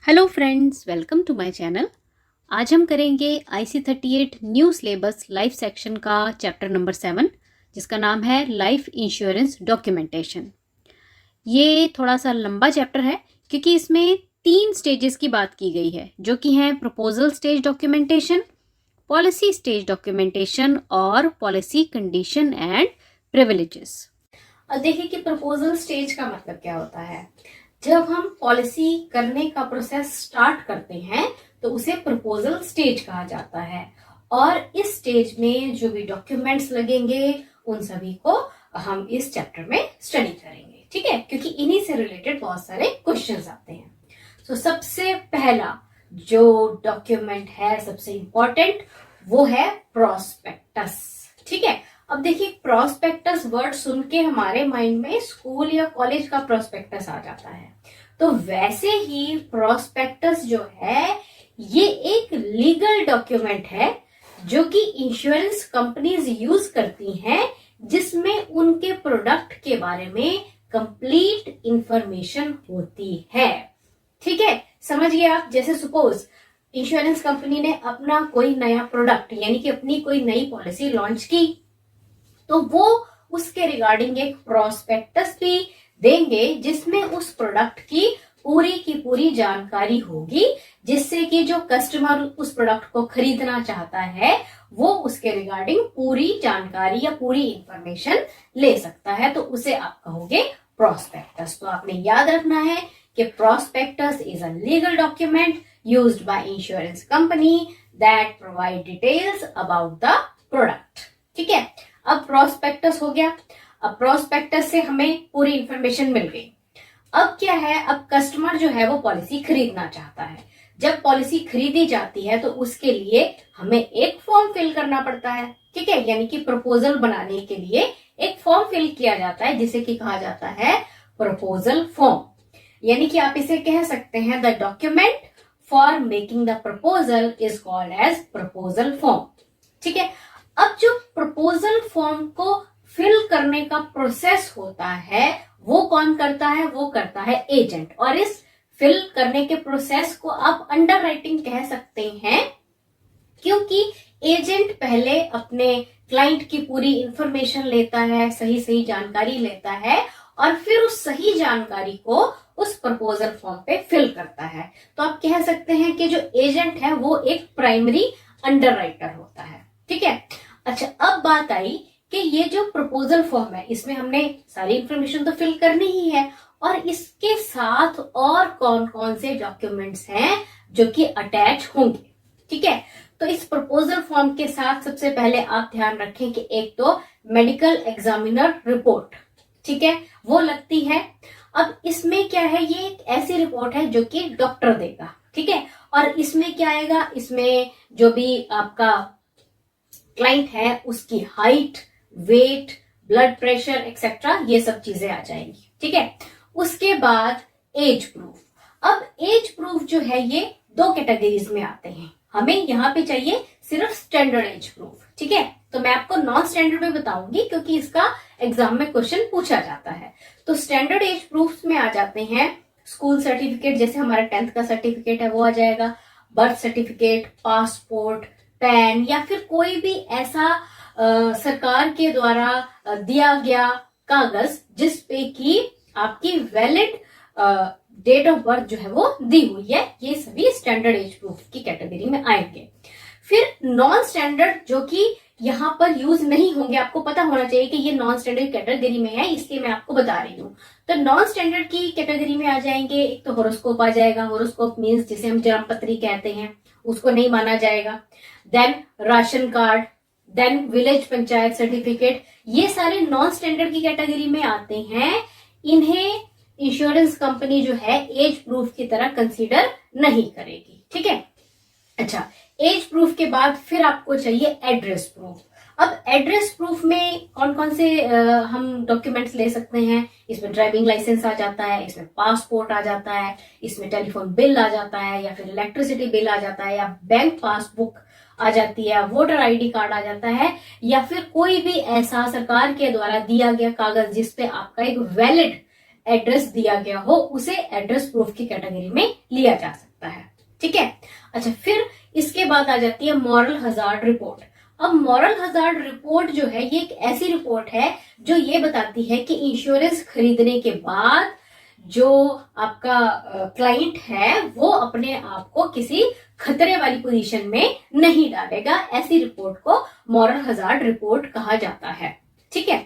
Hello friends, welcome to my channel. आज हम करेंगे IC38 new syllabus life section का चैप्टर नंबर 7, जिसका नाम है लाइफ इंश्योरेंस डॉक्यूमेंटेशन। ये थोड़ा सा लंबा चैप्टर है क्योंकि इसमें 3 स्टेजेस की बात की गई है, जो कि हैं proposal stage documentation, policy stage documentation और पॉलिसी कंडीशन एंड प्रिविलेजेस। अब देखिए कि प्रपोजल स्टेज का मतलब क्या होता है। जब हम पॉलिसी करने का प्रोसेस स्टार्ट करते हैं तो उसे प्रपोजल स्टेज कहा जाता है, और इस स्टेज में जो भी डॉक्यूमेंट्स लगेंगे उन सभी को हम इस चैप्टर में स्टडी करेंगे, ठीक है, क्योंकि इन्हीं से रिलेटेड बहुत सारे क्वेश्चंस आते हैं। तो सबसे पहला जो डॉक्यूमेंट है, सबसे इंपॉर्टेंट, वो है प्रोस्पेक्टस। ठीक है, अब देखिए प्रोस्पेक्टस वर्ड सुन के हमारे माइंड में स्कूल या कॉलेज का प्रोस्पेक्टस आ जाता है। तो वैसे ही प्रोस्पेक्टस जो है ये एक लीगल डॉक्यूमेंट है जो कि इंश्योरेंस कंपनीज यूज करती हैं, जिसमें उनके प्रोडक्ट के बारे में कंप्लीट इंफॉर्मेशन होती है। ठीक है, समझिए आप। जैसे सपोज इंश्योरेंस कंपनी ने अपना कोई नया प्रोडक्ट यानी कि अपनी कोई नई पॉलिसी लॉन्च की, तो वो उसके रिगार्डिंग एक प्रोस्पेक्टस भी देंगे जिसमें उस प्रोडक्ट की पूरी जानकारी होगी, जिससे कि जो कस्टमर उस प्रोडक्ट को खरीदना चाहता है वो उसके रिगार्डिंग पूरी जानकारी या पूरी इंफॉर्मेशन ले सकता है। तो उसे आप कहोगे प्रोस्पेक्टस। तो आपने याद रखना है कि prospectus is a legal document used by insurance company that provide details about the product. ठीक है, अब प्रोस्पेक्टस हो गया। अब प्रोस्पेक्टस से हमें पूरी इंफॉर्मेशन मिल गई। अब क्या है, अब कस्टमर जो है वो पॉलिसी खरीदना चाहता है। जब पॉलिसी खरीदी जाती है तो उसके लिए हमें एक फॉर्म फिल करना पड़ता है। ठीक है, यानी कि प्रपोजल बनाने के लिए एक फॉर्म फिल किया जाता है जिसे कि कहा जाता है प्रपोजल फॉर्म। यानी कि आप इसे कह सकते हैं the document for making the proposal is called as proposal form. ठीक है, अब जो प्रपोजल फॉर्म को फिल करने का प्रोसेस होता है वो कौन करता है? वो करता है एजेंट। और इस फिल करने के प्रोसेस को आप अंडर राइटिंग कह सकते हैं, क्योंकि एजेंट पहले अपने क्लाइंट की पूरी इंफॉर्मेशन लेता है, सही सही जानकारी लेता है, और फिर उस सही जानकारी को उस प्रपोजल फॉर्म पे फिल करता है। तो आप कह सकते हैं कि जो एजेंट है वो एक प्राइमरी अंडर राइटर होता है। ठीक है, अच्छा, अब बात आई कि ये जो प्रपोजल फॉर्म है इसमें हमने सारी इंफॉर्मेशन तो फिल करनी ही है, और इसके साथ और कौन कौन से डॉक्यूमेंट्स हैं जो कि अटैच होंगे। ठीक है, तो इस प्रपोजल फॉर्म के साथ सबसे पहले आप ध्यान रखें कि एक तो मेडिकल एग्जामिनर रिपोर्ट, ठीक है, वो लगती है। अब इसमें क्या है, ये एक ऐसी रिपोर्ट है जो कि डॉक्टर देगा। ठीक है, और इसमें क्या आएगा, इसमें जो भी आपका क्लाइंट है उसकी height, weight, blood pressure etcetera, ये सब चीजें आ जाएंगी। ठीक है, उसके बाद एज प्रूफ। अब एज प्रूफ जो है ये 2 कैटेगरीज में आते हैं। हमें यहाँ पे चाहिए सिर्फ स्टैंडर्ड एज प्रूफ। ठीक है, तो मैं आपको नॉन स्टैंडर्ड में बताऊंगी क्योंकि इसका एग्जाम में क्वेश्चन पूछा जाता है। तो स्टैंडर्ड एज प्रूफ में आ जाते हैं स्कूल सर्टिफिकेट, जैसे हमारा 10th का सर्टिफिकेट है वो आ जाएगा, बर्थ सर्टिफिकेट, पासपोर्ट, पैन, या फिर कोई भी ऐसा सरकार के द्वारा दिया गया कागज जिस पे कि आपकी वैलिड डेट ऑफ बर्थ जो है वो दी हुई है। ये सभी स्टैंडर्ड एज प्रूफ की कैटेगरी में आएंगे। फिर नॉन स्टैंडर्ड जो कि यहाँ पर यूज नहीं होंगे, आपको पता होना चाहिए कि ये नॉन स्टैंडर्ड कैटेगरी में है, इसलिए मैं आपको बता रही हूँ। तो नॉन स्टैंडर्ड की कैटेगरी में आ जाएंगे, एक तो होरोस्कोप आ जाएगा। होरोस्कोप मीन्स जिसे हम जन्मपत्री कहते हैं, उसको नहीं माना जाएगा। Then ration card, then village panchayat certificate, ये सारे नॉन स्टैंडर्ड की कैटेगरी में आते हैं। इन्हें इंश्योरेंस कंपनी जो है एज प्रूफ की तरह कंसीडर नहीं करेगी। ठीक है, अच्छा, एज प्रूफ के बाद फिर आपको चाहिए एड्रेस प्रूफ। अब एड्रेस प्रूफ में कौन कौन से हम डॉक्यूमेंट्स ले सकते हैं? इसमें ड्राइविंग लाइसेंस आ जाता है, इसमें पासपोर्ट आ जाता है, इसमें टेलीफोन बिल आ जाता है, या फिर इलेक्ट्रिसिटी बिल आ जाता है, या बैंक पासबुक आ जाती है, वोटर आईडी कार्ड आ जाता है, या फिर कोई भी ऐसा सरकार के द्वारा दिया गया कागज जिसपे आपका एक वैलिड एड्रेस दिया गया हो, उसे एड्रेस प्रूफ की कैटेगरी में लिया जा सकता सकता है। ठीक है, अच्छा फिर इसके बाद आ जाती है मॉरल हजार्ड रिपोर्ट। अब मॉरल हजार्ड रिपोर्ट जो है ये एक ऐसी रिपोर्ट है जो ये बताती है कि इंश्योरेंस खरीदने के बाद जो आपका क्लाइंट है वो अपने आप को किसी खतरे वाली पोजीशन में नहीं डालेगा। ऐसी रिपोर्ट को मॉरल हजार्ड रिपोर्ट कहा जाता है। ठीक है,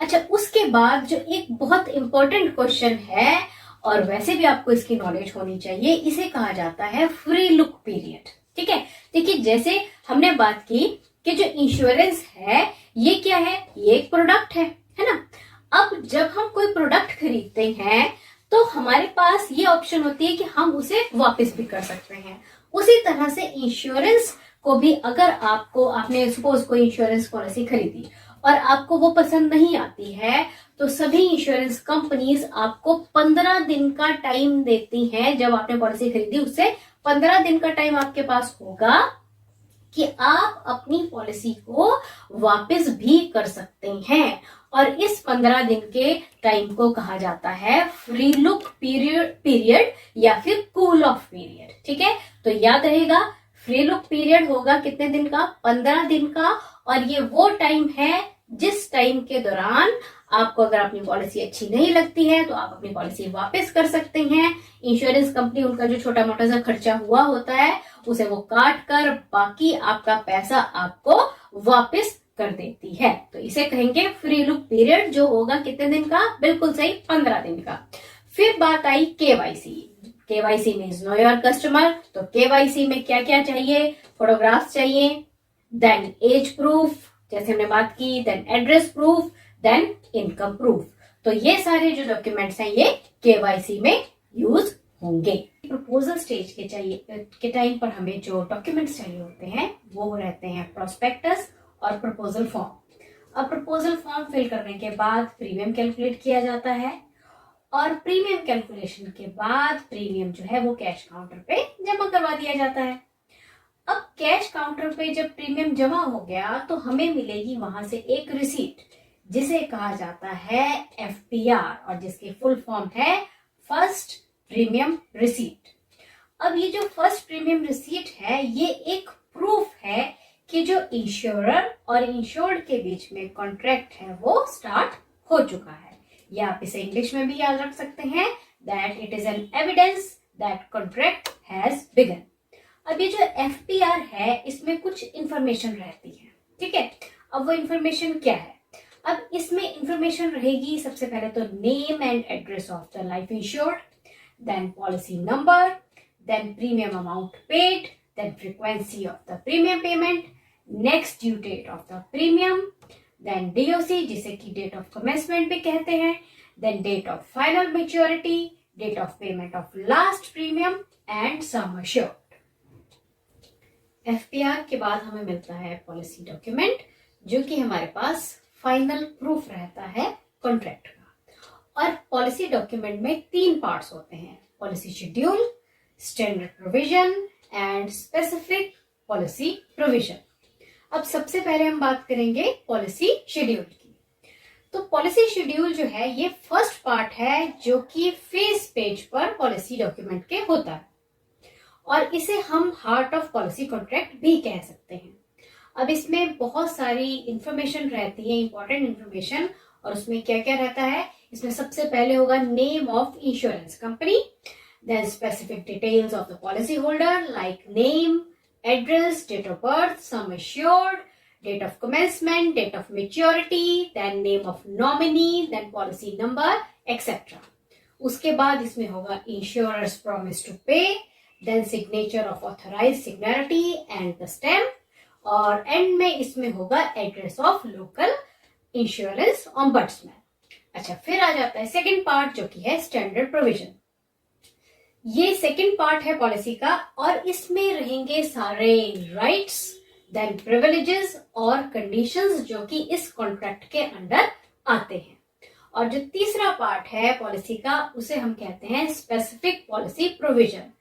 अच्छा उसके बाद जो एक बहुत इंपॉर्टेंट क्वेश्चन है और वैसे भी आपको इसकी नॉलेज होनी चाहिए, इसे कहा जाता है फ्री लुक पीरियड। ठीक है, देखिए जैसे हमने बात की कि जो इंश्योरेंस है ये क्या है, ये एक प्रोडक्ट है ना। अब जब हम कोई प्रोडक्ट खरीदते हैं तो हमारे पास ये ऑप्शन होती है कि हम उसे वापस भी कर सकते हैं। उसी तरह से इंश्योरेंस को भी, अगर आपने सपोज कोई इंश्योरेंस पॉलिसी खरीदी और आपको वो पसंद नहीं आती है तो सभी इंश्योरेंस कंपनीज आपको 15 दिन का टाइम देती हैं। जब आपने पॉलिसी खरीदी उससे 15 दिन का टाइम आपके पास होगा कि आप अपनी पॉलिसी को वापस भी कर सकते हैं। और इस 15 दिन के टाइम को कहा जाता है फ्री लुक पीरियड या फिर कूल ऑफ पीरियड। ठीक है, तो याद रहेगा फ्री लुक पीरियड होगा कितने दिन का, 15 दिन का। और ये वो टाइम है जिस टाइम के दौरान आपको अगर अपनी पॉलिसी अच्छी नहीं लगती है तो आप अपनी पॉलिसी वापस कर सकते हैं। इंश्योरेंस कंपनी उनका जो छोटा मोटा सा खर्चा हुआ होता है उसे वो काट कर बाकी आपका पैसा आपको वापस कर देती है। तो इसे कहेंगे फ्री लुक पीरियड, जो होगा कितने दिन का, बिल्कुल सही 15 दिन का। फिर बात आई KYC. KYC means know your customer. तो केवाईसी में क्या क्या चाहिए, फोटोग्राफ्स चाहिए, देन एज प्रूफ जैसे हमने बात की, then address proof, then income proof. तो ये सारे जो डॉक्यूमेंट्स हैं ये केवाईसी में यूज होंगे। प्रपोजल स्टेज के टाइम पर हमें जो डॉक्यूमेंट्स चाहिए होते हैं वो रहते हैं प्रोस्पेक्टस और प्रपोजल फॉर्म। अब प्रपोजल फॉर्म फिल करने के बाद प्रीमियम कैलकुलेट किया जाता है और प्रीमियम कैलकुलेशन के बाद प्रीमियम जो है वो कैश काउंटर पे जमा करवा दिया जाता है। अब कैश काउंटर पे जब प्रीमियम जमा हो गया तो हमें मिलेगी वहां से एक रिसीट जिसे कहा जाता है एफपीआर और जिसकी फुल फॉर्म है फर्स्ट प्रीमियम रिसीट। अब ये जो फर्स्ट प्रीमियम रिसीट है ये एक प्रूफ है कि जो इंश्योरर और इंश्योर्ड के बीच में कॉन्ट्रैक्ट है वो स्टार्ट हो चुका है। या आप इसे इंग्लिश में भी याद रख सकते हैं that it is an evidence that contract has begin. अब ये जो एफपीआर है इसमें कुछ इंफॉर्मेशन रहती है। ठीक है, अब वो इंफॉर्मेशन क्या है, अब इसमें इंफॉर्मेशन रहेगी सबसे पहले तो name and address of the life insured, then policy number, then premium amount paid, then frequency of the premium payment, next due date of the premium, then DOC जिसे कि डेट ऑफ कमेंसमेंट भी कहते हैं, then date of final maturity, date of payment of last premium and sum assured. FPR के बाद हमें मिलता है पॉलिसी डॉक्यूमेंट जो कि हमारे पास फाइनल प्रूफ रहता है कॉन्ट्रैक्ट का। और पॉलिसी डॉक्यूमेंट में 3 पार्ट्स होते हैं, policy schedule, standard provision and specific policy provision. अब सबसे पहले हम बात करेंगे पॉलिसी शेड्यूल की। तो पॉलिसी शेड्यूल जो है ये फर्स्ट पार्ट है जो कि फेस पेज पर पॉलिसी डॉक्यूमेंट के होता है और इसे हम हार्ट ऑफ पॉलिसी कॉन्ट्रैक्ट भी कह सकते हैं। अब इसमें बहुत सारी इंफॉर्मेशन रहती है, इंपॉर्टेंट इंफॉर्मेशन, और उसमें क्या क्या रहता है, इसमें सबसे पहले होगा name of insurance company, then specific details of the policy holder like name, address, date of birth, sum assured, date of commencement, date of maturity, then name of nominee, then policy number etcetera. उसके बाद इसमें होगा insurer's promise to pay, then signature of authorized signatory and the stamp, और end में इसमें होगा address of local insurance ombudsman. अच्छा, फिर आ जाता है सेकंड पार्ट जो कि है स्टैंडर्ड प्रोविजन। ये सेकंड पार्ट है पॉलिसी का और इसमें रहेंगे सारे राइट्स, देन प्रिविलेजेस और कंडीशंस जो कि इस कॉन्ट्रैक्ट के अंडर आते हैं। और जो तीसरा पार्ट है पॉलिसी का उसे हम कहते हैं specific policy provision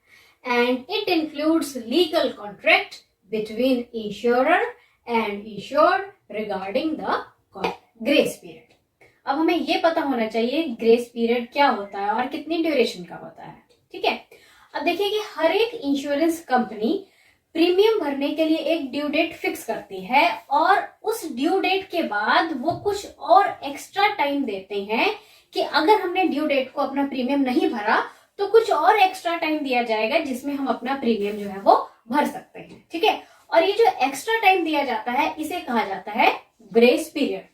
and it includes legal contract between insurer and insured regarding the grace period। अब हमें ये पता होना चाहिए ग्रेस पीरियड क्या होता है और कितनी ड्यूरेशन का होता है। ठीक है, अब देखिए कि हर एक इंश्योरेंस कंपनी प्रीमियम भरने के लिए एक ड्यू डेट फिक्स करती है और उस ड्यू डेट के बाद वो कुछ और एक्स्ट्रा टाइम देते हैं कि अगर हमने ड्यू डेट को अपना प्रीमियम नहीं भरा तो कुछ और एक्स्ट्रा टाइम दिया जाएगा जिसमें हम अपना प्रीमियम जो है वो भर सकते हैं। ठीक है, और ये जो एक्स्ट्रा टाइम दिया जाता है इसे कहा जाता है ग्रेस पीरियड।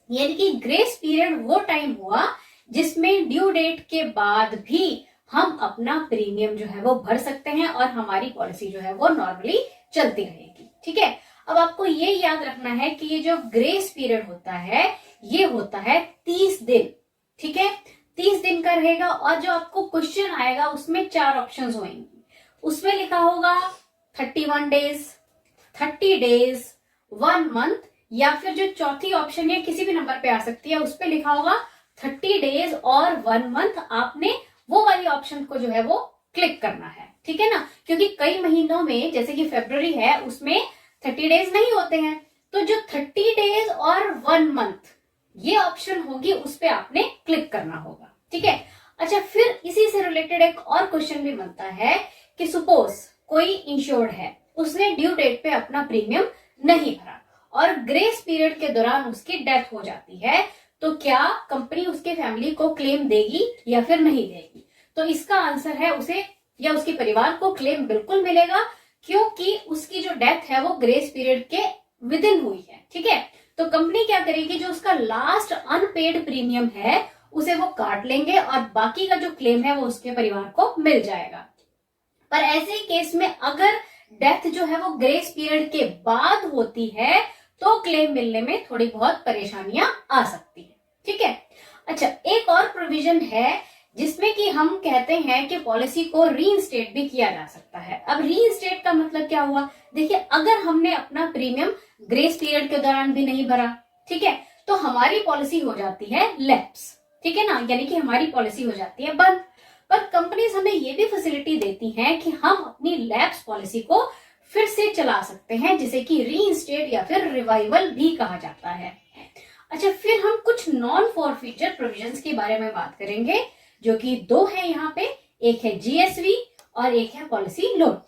यानी कि ग्रेस पीरियड वो टाइम हुआ जिसमें ड्यू डेट के बाद भी हम अपना प्रीमियम जो है वो भर सकते हैं और हमारी पॉलिसी जो है वो नॉर्मली चलती रहेगी। ठीक है, अब आपको ये याद रखना है कि ये जो ग्रेस पीरियड होता है ये होता है 30 दिन। ठीक है, 30 दिन का रहेगा और जो आपको क्वेश्चन आएगा उसमें 4 ऑप्शंस होंगे। उसमें लिखा होगा 31 डेज, 30 डेज, 1 मंथ, या फिर जो चौथी ऑप्शन है किसी भी नंबर पे आ सकती है, उस पे लिखा होगा 30 डेज और 1 मंथ। आपने वो वाली ऑप्शन को जो है वो क्लिक करना है। ठीक है ना, क्योंकि कई महीनों में जैसे कि फरवरी है उसमें 30 डेज नहीं होते हैं, तो जो 30 डेज और 1 मंथ ये ऑप्शन होगी उस पे आपने क्लिक करना होगा। ठीक है, अच्छा फिर इसी से रिलेटेड एक और क्वेश्चन भी बनता है कि सपोज कोई इंश्योर्ड है, उसने ड्यू डेट पे अपना प्रीमियम नहीं भरा और ग्रेस पीरियड के दौरान उसकी डेथ हो जाती है, तो क्या कंपनी उसके फैमिली को क्लेम देगी या फिर नहीं देगी? तो इसका आंसर है उसे या उसके परिवार को क्लेम बिल्कुल मिलेगा, क्योंकि उसकी जो डेथ है वो ग्रेस पीरियड के विद इन हुई है। ठीक है, तो कंपनी क्या करेगी, जो उसका लास्ट अनपेड प्रीमियम है उसे वो काट लेंगे और बाकी का जो क्लेम है वो उसके परिवार को मिल जाएगा। पर ऐसे केस में अगर डेथ जो है वो ग्रेस पीरियड के बाद होती है तो क्लेम मिलने में थोड़ी बहुत परेशानियां आ सकती है। ठीक है, अच्छा एक और प्रोविजन है जिसमें कि हम कहते हैं कि पॉलिसी को रीइंस्टेट भी किया जा सकता है। अब रीइंस्टेट का मतलब क्या हुआ, देखिए अगर हमने अपना प्रीमियम ग्रेस पीरियड के दौरान भी नहीं भरा, ठीक है, तो हमारी पॉलिसी हो जाती है लैप्स। ठीक है ना, यानी कि हमारी पॉलिसी हो जाती है बंद। पर कंपनीज हमें ये भी फैसिलिटी देती हैं कि हम अपनी लैप्स पॉलिसी को फिर से चला सकते हैं, जिसे कि रीइंस्टेट या फिर रिवाइवल भी कहा जाता है। अच्छा फिर हम कुछ नॉन फॉरफीचर प्रोविजंस के बारे में बात करेंगे, जो कि 2 है यहाँ पे, एक है जीएसवी और एक है पॉलिसी लोन।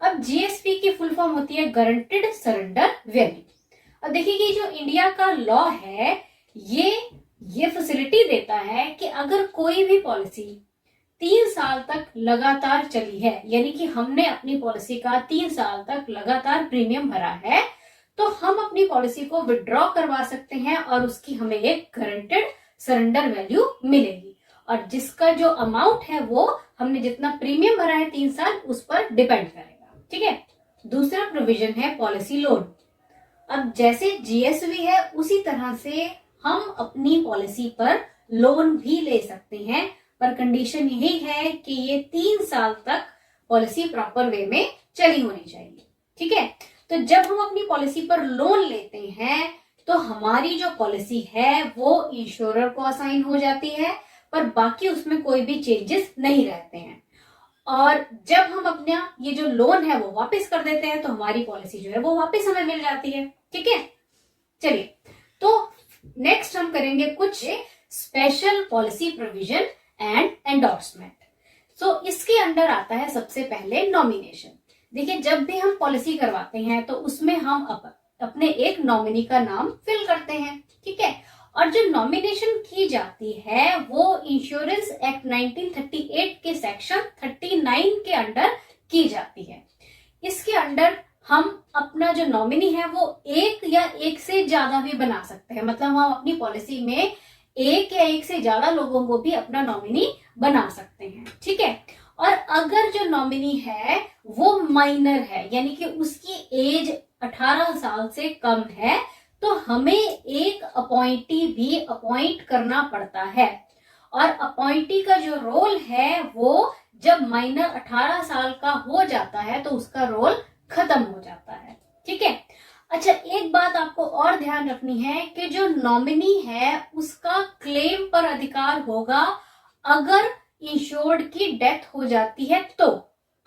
अब जीएसवी की फुल फॉर्म होती है गारंटेड सरेंडर वैल्यू। अब देखिए कि जो इंडिया का लॉ है ये फैसिलिटी देता है कि अगर कोई भी पॉलिसी 3 साल तक लगातार चली है, यानी कि हमने अपनी पॉलिसी का 3 साल तक लगातार प्रीमियम भरा है, तो हम अपनी पॉलिसी को विड्रॉ करवा सकते हैं और उसकी हमें एक गारंटेड सरेंडर वैल्यू मिलेगी, और जिसका जो अमाउंट है वो हमने जितना प्रीमियम भरा है 3 साल उस पर डिपेंड करेगा। ठीक है, दूसरा प्रोविजन है पॉलिसी लोन। अब जैसे जीएसवी है उसी तरह से हम अपनी पॉलिसी पर लोन भी ले सकते हैं, पर कंडीशन यही है कि ये 3 साल तक पॉलिसी प्रॉपर वे में चली होनी चाहिए। ठीक है, तो जब हम अपनी पॉलिसी पर लोन लेते हैं तो हमारी जो पॉलिसी है वो इंश्योरर को असाइन हो जाती है, पर बाकी उसमें कोई भी चेंजेस नहीं रहते हैं। और जब हम अपना ये जो लोन है वो वापस कर देते हैं तो हमारी पॉलिसी जो है वो वापस हमें मिल जाती है। ठीक है, चलिए तो नेक्स्ट हम करेंगे कुछ special policy provision and endorsement. So इसके अंडर आता है सबसे पहले नॉमिनेशन। देखिए जब भी हम पॉलिसी करवाते हैं तो उसमें हम अपने एक नॉमिनी का नाम फिल करते हैं। ठीक है, और जो नॉमिनेशन की जाती है वो इंश्योरेंस एक्ट 1938 के सेक्शन 39 के अंडर की जाती है। इसके अंडर हम अपना जो नॉमिनी है वो एक या एक से ज्यादा भी बना सकते हैं, मतलब हम अपनी पॉलिसी में एक या एक से ज्यादा लोगों को भी अपना नॉमिनी बना सकते हैं। ठीक है, और अगर जो नॉमिनी है वो माइनर है, यानी कि उसकी एज 18 साल से कम है, तो हमें एक अपॉइंटी भी अपॉइंट करना पड़ता है। और अपॉइंटी का जो रोल है वो जब माइनर 18 साल का हो जाता है तो उसका रोल खत्म हो जाता है। ठीक है, अच्छा एक बात आपको और ध्यान रखनी है कि जो नॉमिनी है उसका क्लेम पर अधिकार होगा अगर इंश्योर्ड की डेथ हो जाती है तो,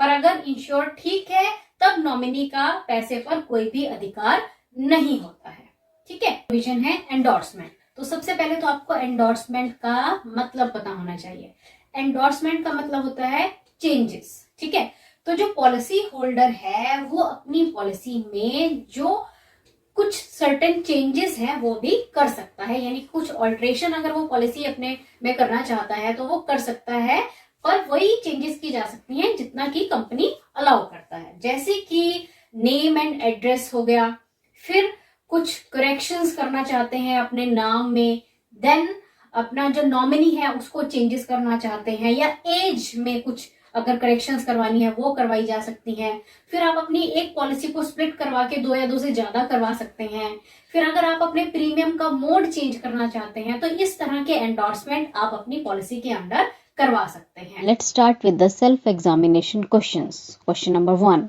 पर अगर इंश्योर्ड ठीक है तब नॉमिनी का पैसे पर कोई भी अधिकार नहीं होता है। ठीक है, प्रोविजन है एंडोर्समेंट। तो सबसे पहले तो आपको एंडोर्समेंट का मतलब पता होना चाहिए। एंडोर्समेंट का मतलब होता है चेंजेस, तो जो पॉलिसी होल्डर है वो अपनी पॉलिसी में जो कुछ सर्टेन चेंजेस हैं वो भी कर सकता है, यानी कुछ ऑल्ट्रेशन अगर वो पॉलिसी अपने में करना चाहता है तो वो कर सकता है, पर वही चेंजेस की जा सकती हैं जितना की कंपनी अलाउ करता है। जैसे कि नेम एंड एड्रेस हो गया, फिर कुछ करेक्शंस करना चाहते हैं अपने नाम में, देन अपना जो नॉमिनी है उसको चेंजेस करना चाहते हैं, या एज में कुछ अगर करेक्शंस करवानी है वो करवाई जा सकती हैं। फिर आप अपनी एक पॉलिसी को स्प्लिट करवा के 2 या 2 से ज्यादा करवा सकते हैं। फिर अगर आप अपने प्रीमियम का मोड चेंज करना चाहते हैं तो इस तरह के एंडोर्समेंट आप अपनी पॉलिसी के अंडर करवा सकते हैं। Let's start with the self-examination questions. Question number 1.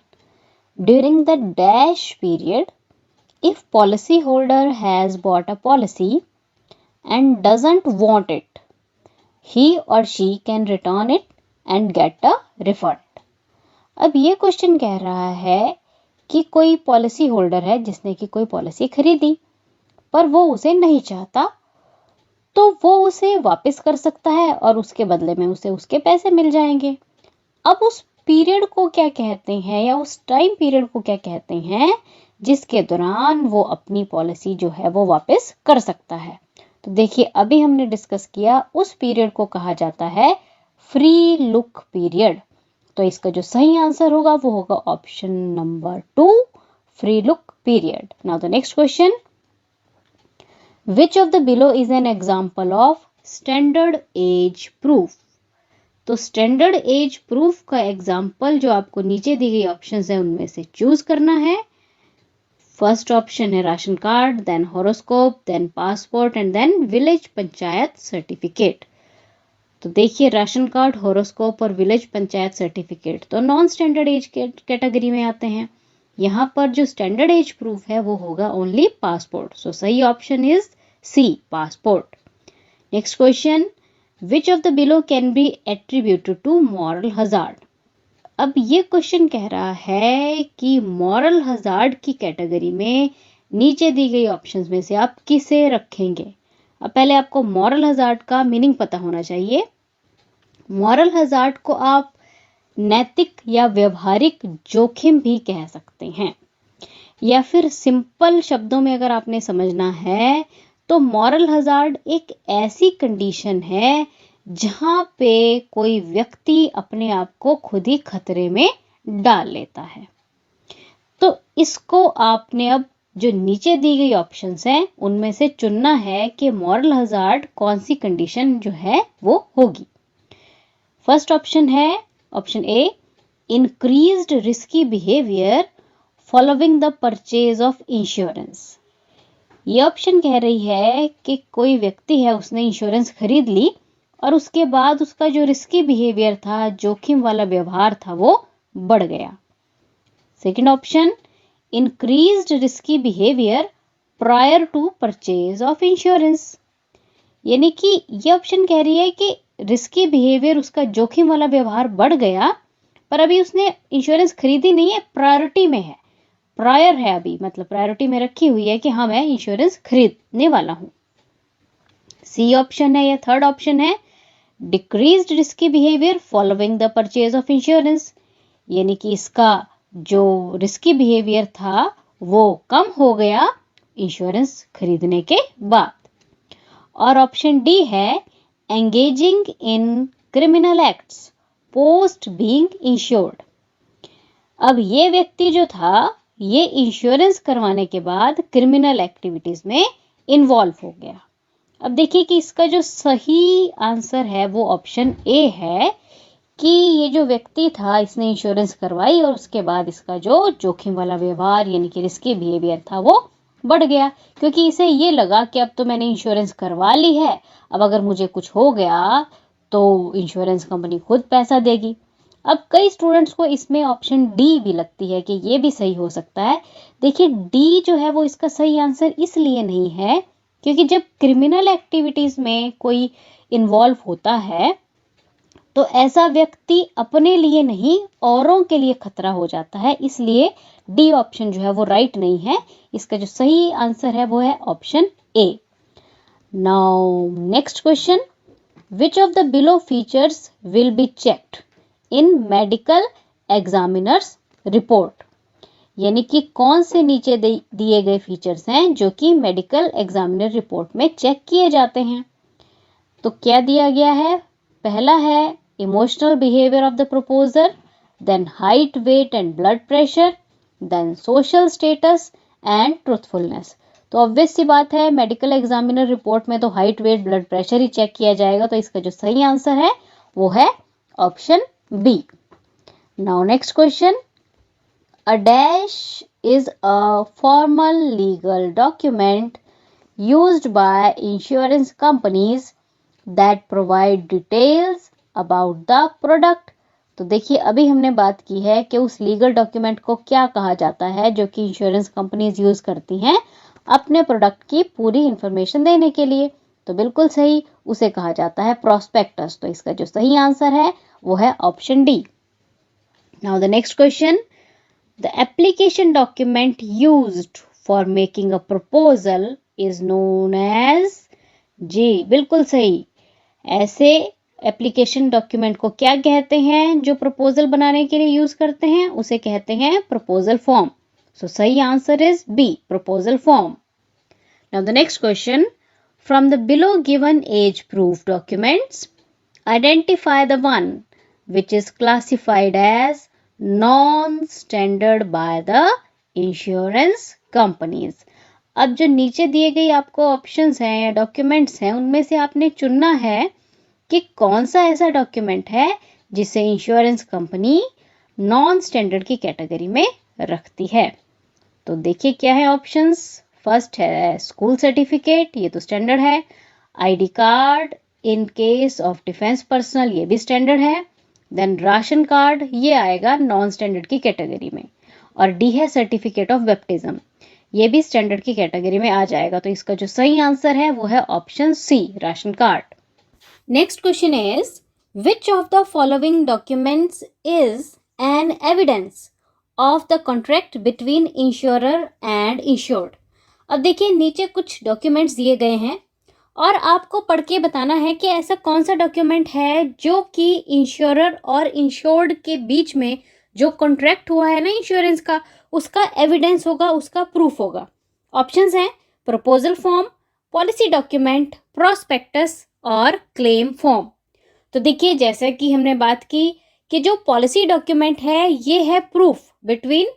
During the dash period, if policyholder has bought a policy and doesn't want it, he or she can return it and get a refund. अब ये question कह रहा है कि कोई policy holder है जिसने की कोई पॉलिसी खरीदी पर वो उसे नहीं चाहता, तो वो उसे वापस कर सकता है और उसके बदले में उसे उसके पैसे मिल जाएंगे। अब उस पीरियड को क्या कहते हैं, या उस टाइम पीरियड को क्या कहते हैं जिसके दौरान वो अपनी पॉलिसी जो है वो वापस कर सकता है। तो देखिए अभी हमने डिस्कस किया, उस पीरियड को कहा जाता है फ्री लुक पीरियड। तो इसका जो सही आंसर होगा वो होगा option number 2, free look period. Now the next question, which of the below is an example of standard age proof. तो स्टैंडर्ड एज प्रूफ का एग्जाम्पल जो आपको नीचे दी गई ऑप्शंस है उनमें से चूज करना है। फर्स्ट ऑप्शन है ration card, then horoscope, then passport and then village panchayat certificate. तो देखिए राशन कार्ड, हॉरोस्कोप और विलेज पंचायत सर्टिफिकेट तो नॉन स्टैंडर्ड एज कैटेगरी में आते हैं। यहाँ पर जो स्टैंडर्ड एज प्रूफ है वो होगा ओनली पासपोर्ट। सो सही option is C, passport. Next question, which of the below can be attributed to moral hazard. अब ये क्वेश्चन कह रहा है कि मॉरल हजार्ड की कैटेगरी में नीचे दी गई ऑप्शंस में से आप किसे रखेंगे। अब पहले आपको मॉरल हजार्ड का मीनिंग पता होना चाहिए। मॉरल हजार्ड को आप नैतिक या व्यवहारिक जोखिम भी कह सकते हैं, या फिर सिंपल शब्दों में अगर आपने समझना है तो मॉरल हजार्ड एक ऐसी कंडीशन है जहां पे कोई व्यक्ति अपने आप को खुद ही खतरे में डाल लेता है। तो इसको आपने अब जो नीचे दी गई ऑप्शंस हैं उनमें से चुनना है कि मॉरल हजार्ड कौन सी कंडीशन जो है वो होगी। फर्स्ट ऑप्शन है option A, increased risky behaviour following the purchase of insurance. ये ऑप्शन कह रही है कि कोई व्यक्ति है, उसने इंश्योरेंस खरीद ली और उसके बाद उसका जो रिस्की बिहेवियर था, जोखिम वाला व्यवहार था, वो बढ़ गया। Second option, increased risky behaviour prior to purchase of insurance. यानी कि ये ऑप्शन कह रही है कि रिस्की बिहेवियर, उसका जोखिम वाला व्यवहार बढ़ गया, पर अभी उसने इंश्योरेंस खरीदी नहीं है, प्रायोरिटी में है, प्रायर है अभी, मतलब प्रायोरिटी में रखी हुई है कि हाँ मैं इंश्योरेंस खरीदने वाला हूं। सी ऑप्शन है या थर्ड ऑप्शन है, decreased risky behaviour following the purchase of insurance. यानी कि इसका जो रिस्की बिहेवियर था वो कम हो गया इंश्योरेंस खरीदने के बाद। और ऑप्शन डी है, engaging in criminal acts post being insured. अब ये व्यक्ति जो था, ये इंश्योरेंस करवाने के बाद क्रिमिनल एक्टिविटीज में इन्वॉल्व हो गया। अब देखिए कि इसका जो सही आंसर है वो ऑप्शन ए है कि ये जो व्यक्ति था, इसने इंश्योरेंस करवाई और उसके बाद इसका जो जोखिम वाला व्यवहार यानी कि रिस्की बिहेवियर था वो बढ़ गया, क्योंकि इसे ये लगा कि अब तो मैंने इंश्योरेंस करवा ली है, अब अगर मुझे कुछ हो गया तो इंश्योरेंस कंपनी खुद पैसा देगी। अब कई स्टूडेंट्स को इसमें ऑप्शन डी भी लगती है कि ये भी सही हो सकता है। देखिए डी जो है वो इसका सही आंसर इसलिए नहीं है क्योंकि जब क्रिमिनल एक्टिविटीज में कोई इन्वॉल्व होता है तो ऐसा व्यक्ति अपने लिए नहीं औरों के लिए खतरा हो जाता है, इसलिए डी ऑप्शन जो है वो राइट नहीं है। इसका जो सही आंसर है वो है option A. Now next question, which of the below features will be checked in medical examiners report, यानी कि कौन से नीचे दिए गए फीचर्स हैं जो कि मेडिकल एग्जामिनर रिपोर्ट में चेक किए जाते हैं। तो क्या दिया गया है? पहला है emotional behaviour of the proposer, then height, weight and blood pressure, then social status and truthfulness. तो ऑब्वियस सी बात है, मेडिकल एग्जामिनर रिपोर्ट में तो हाइट, वेट, ब्लड प्रेशर ही चेक किया जाएगा। तो इसका जो सही आंसर है वो है option B. Now next question, a dash is a formal legal document used by insurance companies that provide details about the product। तो देखिए अभी हमने बात की है कि उस लीगल डॉक्यूमेंट को क्या कहा जाता है जो कि इंश्योरेंस कंपनीज यूज करती हैं अपने प्रोडक्ट की पूरी इंफॉर्मेशन देने के लिए। तो बिल्कुल सही, उसे कहा जाता है प्रोस्पेक्टस। तो इसका जो सही आंसर है वो है option D. Now the next question, the application document used for making a proposal is known as, जी बिल्कुल सही, ऐसे एप्लीकेशन डॉक्यूमेंट को क्या कहते हैं जो प्रपोजल बनाने के लिए यूज करते हैं? उसे कहते हैं प्रपोजल फॉर्म। सो सही answer is B, proposal form. Now the next question, from the below given as proof documents identify the one which is classified as non standard by the insurance companies. अब जो नीचे दिए गए आपको options हैं या documents हैं, उनमें से आपने चुनना है कि कौन सा ऐसा डॉक्यूमेंट है जिसे इंश्योरेंस कंपनी नॉन स्टैंडर्ड की कैटेगरी में रखती है। तो देखिए क्या है ऑप्शंस। फर्स्ट है स्कूल सर्टिफिकेट, ये तो स्टैंडर्ड है। ID card in case of defence personnel, ये भी स्टैंडर्ड है। देन राशन कार्ड, ये आएगा नॉन स्टैंडर्ड की कैटेगरी में। और डी है सर्टिफिकेट ऑफ बैप्टिज्म, ये भी स्टैंडर्ड की कैटेगरी में आ जाएगा। तो इसका जो सही आंसर है वो है option C, ration card. Next question is, which of the following documents is an evidence of the contract between insurer and insured. अब देखिए नीचे कुछ डॉक्यूमेंट्स दिए गए हैं और आपको पढ़ के बताना है कि ऐसा कौन सा डॉक्यूमेंट है जो कि इंश्योरर और इंश्योर्ड के बीच में जो कॉन्ट्रैक्ट हुआ है ना इंश्योरेंस का, उसका एविडेंस होगा, उसका प्रूफ होगा। ऑप्शंस हैं proposal form, policy document, prospectus और क्लेम फॉर्म। तो देखिए जैसे कि हमने बात की कि जो पॉलिसी डॉक्यूमेंट है ये है proof between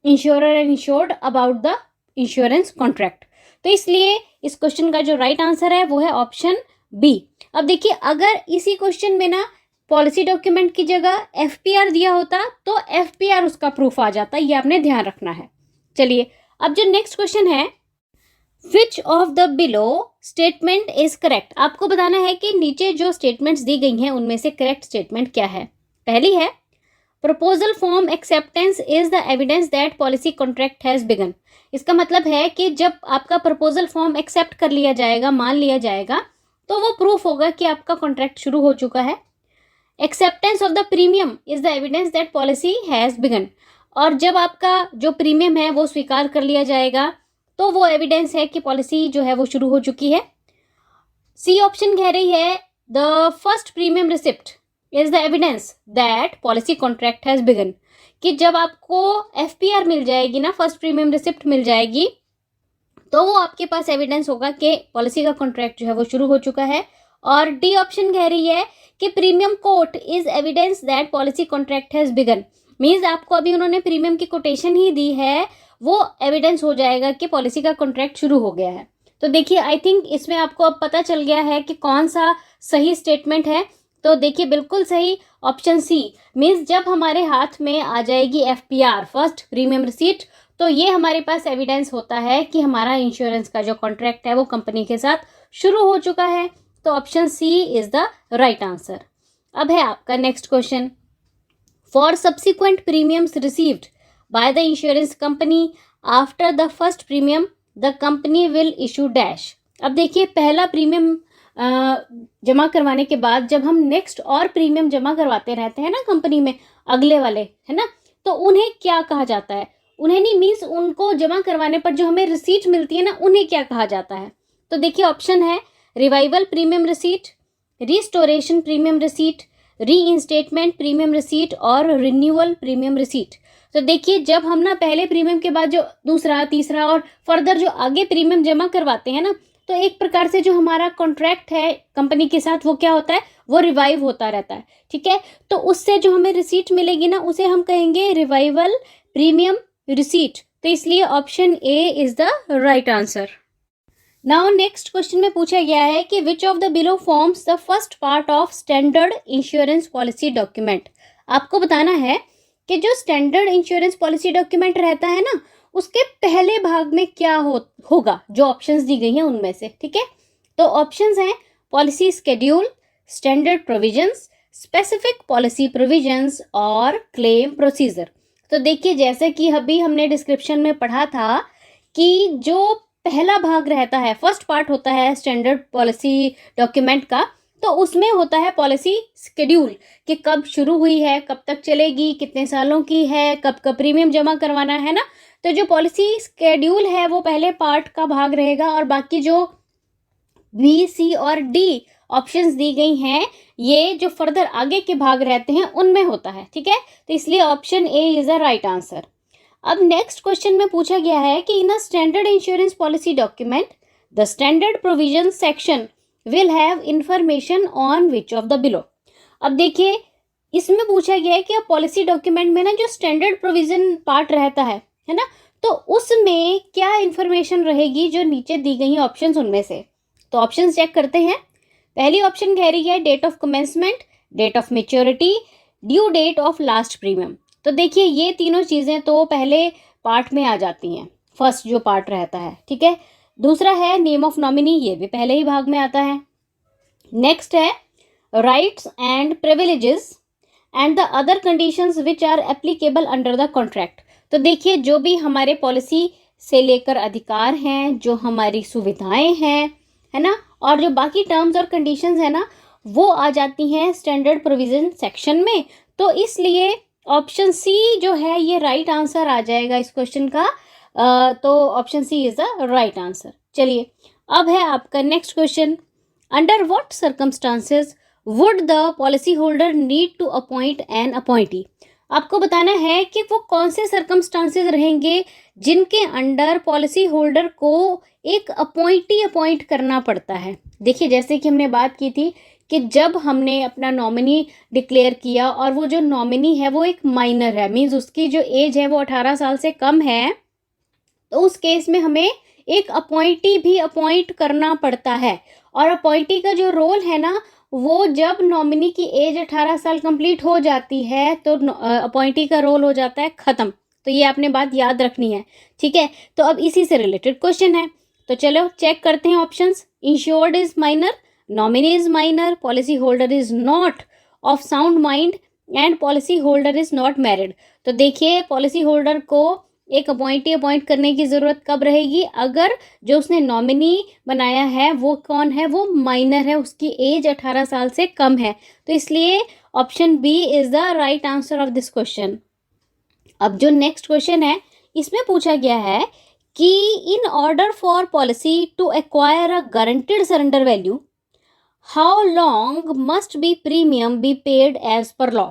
insurer and insured about the insurance contract. तो इसलिए इस क्वेश्चन का जो राइट आंसर है वो है ऑप्शन बी। अब देखिए अगर इसी क्वेश्चन में ना पॉलिसी डॉक्यूमेंट की जगह एफपीआर दिया होता तो एफपीआर उसका प्रूफ आ जाता, ये आपने ध्यान रखना है। चलिए अब जो नेक्स्ट क्वेश्चन है, विच of the below statement is correct. आपको बताना है कि नीचे जो स्टेटमेंट्स दी गई हैं उनमें से करेक्ट स्टेटमेंट क्या है। पहली है proposal form acceptance is the evidence that policy contract has begin. इसका मतलब है कि जब आपका प्रपोजल फॉर्म एक्सेप्ट कर लिया जाएगा, मान लिया जाएगा, तो वो प्रूफ होगा कि आपका कॉन्ट्रैक्ट शुरू हो चुका है। Acceptance of the premium is the evidence that policy has begin. और जब आपका जो प्रीमियम है वो स्वीकार कर लिया जाएगा तो वो एविडेंस है कि पॉलिसी जो है वो शुरू हो चुकी है। सी ऑप्शन कह रही है the first premium receipt is the evidence that policy contract has begin, कि जब आपको एफपीआर मिल जाएगी ना, फर्स्ट प्रीमियम रिसिप्ट मिल जाएगी, तो वो आपके पास एविडेंस होगा कि पॉलिसी का कॉन्ट्रैक्ट जो है वो शुरू हो चुका है। और डी ऑप्शन कह रही है कि premium quote is evidence that policy contract has begun, means आपको अभी उन्होंने प्रीमियम की कोटेशन ही दी है, वो एविडेंस हो जाएगा कि पॉलिसी का कॉन्ट्रैक्ट शुरू हो गया है। तो देखिए आई थिंक इसमें आपको अब पता चल गया है कि कौन सा सही स्टेटमेंट है। तो देखिए बिल्कुल सही ऑप्शन सी, मीन्स जब हमारे हाथ में आ जाएगी एफपीआर, फर्स्ट प्रीमियम रिसीट, तो ये हमारे पास एविडेंस होता है कि हमारा इंश्योरेंस का जो कॉन्ट्रैक्ट है वो कंपनी के साथ शुरू हो चुका है। तो option C is the right answer. अब है आपका next question, for subsequent premiums received by the insurance company after the first premium the company will issue dash. अब देखिए पहला प्रीमियम जमा करवाने के बाद जब हम नेक्स्ट और प्रीमियम जमा करवाते रहते हैं ना कंपनी में, अगले वाले है ना, तो उन्हें क्या कहा जाता है? उन्हें नहीं, मीन्स उनको जमा करवाने पर जो हमें रिसीट मिलती है ना, उन्हें क्या कहा जाता है? तो देखिए ऑप्शन है revival premium receipt, restoration premium receipt, reinstatement premium receipt और रिन्यूअल प्रीमियम रिसीट। तो देखिए जब हम ना पहले प्रीमियम के बाद जो दूसरा तीसरा और फर्दर जो आगे प्रीमियम जमा करवाते हैं ना, तो एक प्रकार से जो हमारा कॉन्ट्रैक्ट है कंपनी के साथ वो क्या होता है, वो रिवाइव होता रहता है। ठीक है, तो उससे जो हमें रिसीट मिलेगी ना उसे हम कहेंगे रिवाइवल प्रीमियम रिसीट। तो इसलिए option A is the right answer. Now next question में पूछा गया है कि विच of the below forms the first part of standard insurance policy document. आपको बताना है कि जो स्टैंडर्ड इंश्योरेंस पॉलिसी डॉक्यूमेंट रहता है ना उसके पहले भाग में क्या होगा, जो ऑप्शंस दी गई हैं उनमें से। ठीक है, तो ऑप्शंस हैं policy schedule, standard provisions, specific policy provisions और क्लेम प्रोसीजर। तो देखिए जैसे कि अभी हमने डिस्क्रिप्शन में पढ़ा था कि जो पहला भाग रहता है, फर्स्ट पार्ट होता है स्टैंडर्ड पॉलिसी डॉक्यूमेंट का, तो उसमें होता है पॉलिसी स्केड्यूल कि कब शुरू हुई है, कब तक चलेगी, कितने सालों की है, कब कब प्रीमियम जमा करवाना है ना। तो जो पॉलिसी स्केड्यूल है वो पहले पार्ट का भाग रहेगा और बाकी जो बी, सी और डी ऑप्शंस दी गई हैं ये जो फर्दर आगे के भाग रहते हैं उनमें होता है। ठीक है, तो इसलिए option A is the right answer. अब नेक्स्ट क्वेश्चन में पूछा गया है कि in a standard insurance policy document the standard provision section will have information on which of the below. अब देखिए इसमें पूछा गया है कि अब पॉलिसी डॉक्यूमेंट में ना जो स्टैंडर्ड प्रोविजन पार्ट रहता है ना, तो उसमें क्या इंफॉर्मेशन रहेगी जो नीचे दी गई ऑप्शंस उनमें से। तो ऑप्शंस चेक करते हैं। पहली ऑप्शन कह रही है date of commencement, date of maturity, due date of last premium. तो देखिए ये तीनों चीज़ें तो पहले पार्ट में आ जाती हैं, फर्स्ट जो पार्ट रहता है। ठीक है, दूसरा है नेम ऑफ नॉमिनी, ये भी पहले ही भाग में आता है। नेक्स्ट है rights and privileges and the other conditions which are applicable under the contract. तो देखिए जो भी हमारे पॉलिसी से लेकर अधिकार हैं, जो हमारी सुविधाएं हैं, है ना, और जो बाकी टर्म्स और कंडीशंस है ना वो आ जाती हैं स्टैंडर्ड प्रोविजन सेक्शन में। तो इसलिए ऑप्शन सी जो है ये राइट आंसर आ जाएगा इस क्वेश्चन का। तो option C is the right answer. चलिए अब है आपका next question. Under what circumstances would the policy holder need to appoint an appointee. आपको बताना है कि वो कौन से सर्कमस्टांसेस रहेंगे जिनके अंडर पॉलिसी होल्डर को एक अपॉइंटी अपॉइंट करना पड़ता है। देखिए जैसे कि हमने बात की थी कि जब हमने अपना नॉमिनी डिक्लेयर किया और वो जो नॉमिनी है वो एक माइनर है, मीन्स उसकी जो एज है वो 18 साल से कम है, तो उस केस में हमें एक अपॉइंटी भी अपॉइंट करना पड़ता है। और अपॉइंटी का जो रोल है ना वो जब नॉमिनी की एज 18 साल कंप्लीट हो जाती है तो अपॉइंटी का रोल हो जाता है ख़त्म। तो ये आपने बात याद रखनी है। ठीक है, तो अब इसी से रिलेटेड क्वेश्चन है, तो चलो चेक करते हैं options. Insured is minor, nominee is minor, policy holder is not of sound mind and policy holder is not married. तो देखिए पॉलिसी होल्डर को एक अपॉइंटी अपॉइंट करने की ज़रूरत कब रहेगी, अगर जो उसने नॉमिनी बनाया है वो कौन है, वो माइनर है, उसकी एज 18 साल से कम है। तो इसलिए option B is the right answer of this question. अब जो नेक्स्ट क्वेश्चन है इसमें पूछा गया है कि in order for policy to acquire a guaranteed surrender value how long must be premium be paid as per law.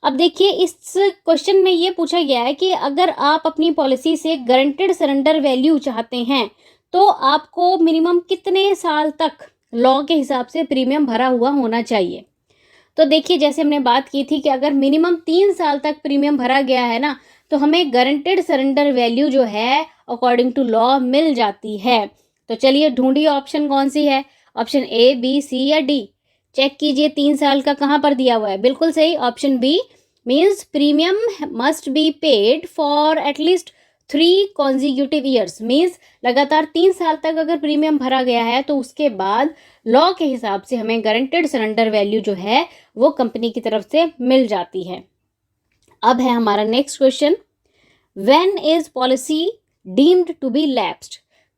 अब देखिए इस क्वेश्चन में ये पूछा गया है कि अगर आप अपनी पॉलिसी से गारंटेड सरेंडर वैल्यू चाहते हैं तो आपको मिनिमम कितने साल तक लॉ के हिसाब से प्रीमियम भरा हुआ होना चाहिए। तो देखिए जैसे हमने बात की थी कि अगर मिनिमम 3 साल तक प्रीमियम भरा गया है ना तो हमें गारंटेड सरेंडर वैल्यू जो है अकॉर्डिंग टू लॉ मिल जाती है। तो चलिए ढूंढिए ऑप्शन कौन सी है, ऑप्शन ए, बी, सी या डी। चेक कीजिए 3 साल का कहाँ पर दिया हुआ है, बिल्कुल सही option B. Means premium must be paid for at least 3 consecutive years. Means लगातार 3 साल तक अगर प्रीमियम भरा गया है तो उसके बाद लॉ के हिसाब से हमें गारंटेड सरेंडर वैल्यू जो है वो कंपनी की तरफ से मिल जाती है। अब है हमारा next question. When is policy deemed to be lapsed.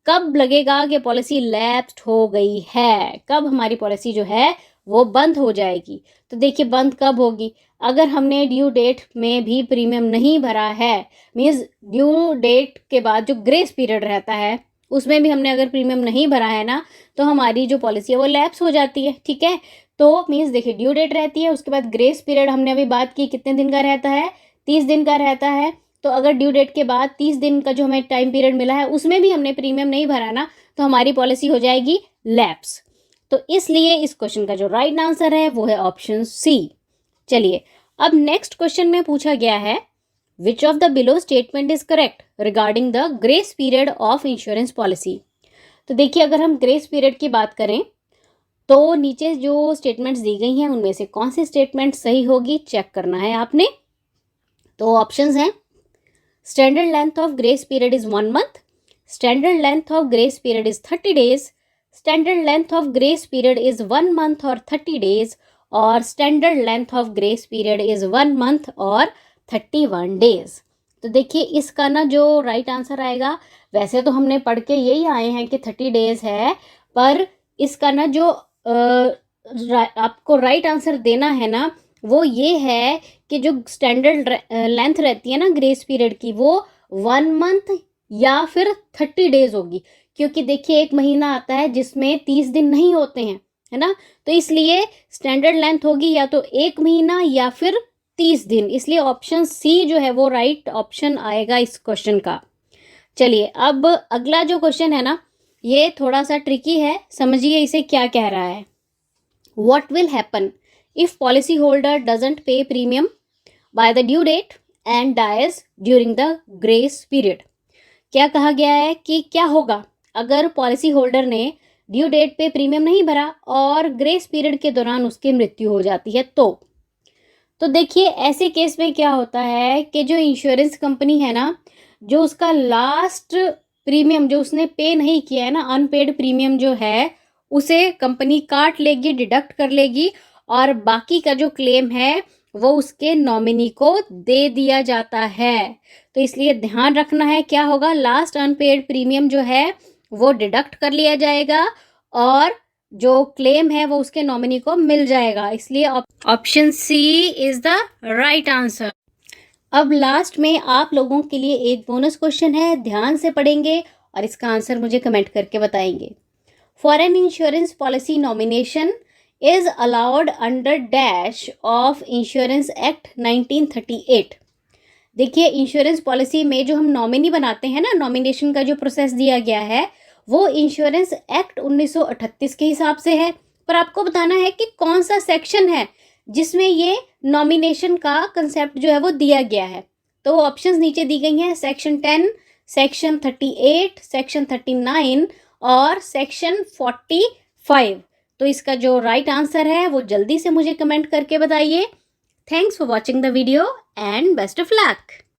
कब लगेगा कि पॉलिसी लैप्स्ड हो गई है, कब हमारी पॉलिसी जो है वो बंद हो जाएगी। तो देखिए बंद कब होगी, अगर हमने ड्यू डेट में भी प्रीमियम नहीं भरा है, मीन्स ड्यू डेट के बाद जो ग्रेस पीरियड रहता है उसमें भी हमने अगर प्रीमियम नहीं भरा है ना तो हमारी जो पॉलिसी है वो लैप्स हो जाती है। ठीक है, तो मीन्स देखिए ड्यू डेट रहती है, उसके बाद ग्रेस पीरियड हमने अभी बात की कितने दिन का रहता है, 30 दिन का रहता है। तो अगर ड्यू डेट के बाद 30 दिन का जो हमें टाइम पीरियड मिला है उसमें भी हमने प्रीमियम नहीं भरा ना, तो हमारी पॉलिसी हो जाएगी लैप्स। तो इसलिए इस क्वेश्चन का जो राइट आंसर है वो है ऑप्शन सी। चलिए अब नेक्स्ट क्वेश्चन में पूछा गया है विच of the below statement is correct regarding the grace period of insurance policy. तो देखिए अगर हम ग्रेस पीरियड की बात करें तो नीचे जो स्टेटमेंट्स दी गई हैं उनमें से कौन सी स्टेटमेंट सही होगी चेक करना है आपने। तो ऑप्शंस हैं standard length of grace period is 1 month, standard length of grace period is 30 days, standard length of grace period is 1 month और 30 डेज, और standard length of grace period is 1 month और 31 days. तो देखिए इसका ना जो right answer आएगा, वैसे तो हमने पढ़ के यही आए हैं कि 30 डेज है, पर इसका ना जो आपको राइट आंसर देना है ना वो ये है कि जो स्टैंडर्ड लेंथ रहती है ना ग्रेस पीरियड की वो 1 मंथ या फिर 30 डेज होगी, क्योंकि देखिए एक महीना आता है जिसमें 30 दिन नहीं होते हैं, है ना। तो इसलिए स्टैंडर्ड लेंथ होगी या तो 1 महीना या फिर 30 दिन, इसलिए ऑप्शन सी जो है वो राइट ऑप्शन आएगा इस क्वेश्चन का। चलिए अब अगला जो क्वेश्चन है ना ये थोड़ा सा ट्रिकी है, समझिए इसे क्या कह रहा है। What will happen if policy holder doesn't pay premium by the due date and dies during the grace period. क्या कहा गया है कि क्या होगा अगर पॉलिसी होल्डर ने ड्यू डेट पे प्रीमियम नहीं भरा और ग्रेस पीरियड के दौरान उसकी मृत्यु हो जाती है। तो देखिए ऐसे केस में क्या होता है कि जो इंश्योरेंस कंपनी है ना, जो उसका लास्ट प्रीमियम जो उसने पे नहीं किया है ना, अनपेड प्रीमियम जो है उसे कंपनी काट लेगी, डिडक्ट कर लेगी, और बाकी का जो क्लेम है वो उसके नॉमिनी को दे दिया जाता है। तो इसलिए ध्यान रखना है क्या होगा, लास्ट अनपेड प्रीमियम जो है वो डिडक्ट कर लिया जाएगा और जो क्लेम है वो उसके नॉमिनी को मिल जाएगा, इसलिए option C is the right answer. अब लास्ट में आप लोगों के लिए एक बोनस क्वेश्चन है, ध्यान से पढ़ेंगे और इसका आंसर मुझे कमेंट करके बताएंगे। For an insurance policy nomination is allowed under dash of insurance act 1938। देखिए इंश्योरेंस पॉलिसी में जो हम नॉमिनी बनाते हैं ना, नॉमिनेशन का जो प्रोसेस दिया गया है वो इंश्योरेंस एक्ट 1938 के हिसाब से है, पर आपको बताना है कि कौन सा सेक्शन है जिसमें ये नॉमिनेशन का कंसेप्ट जो है वो दिया गया है। तो ऑप्शंस नीचे दी गई हैं, सेक्शन 10, सेक्शन 38, सेक्शन 39 और सेक्शन 45। तो इसका जो राइट आंसर है वो जल्दी से मुझे कमेंट करके बताइए। Thanks for watching the video and best of luck.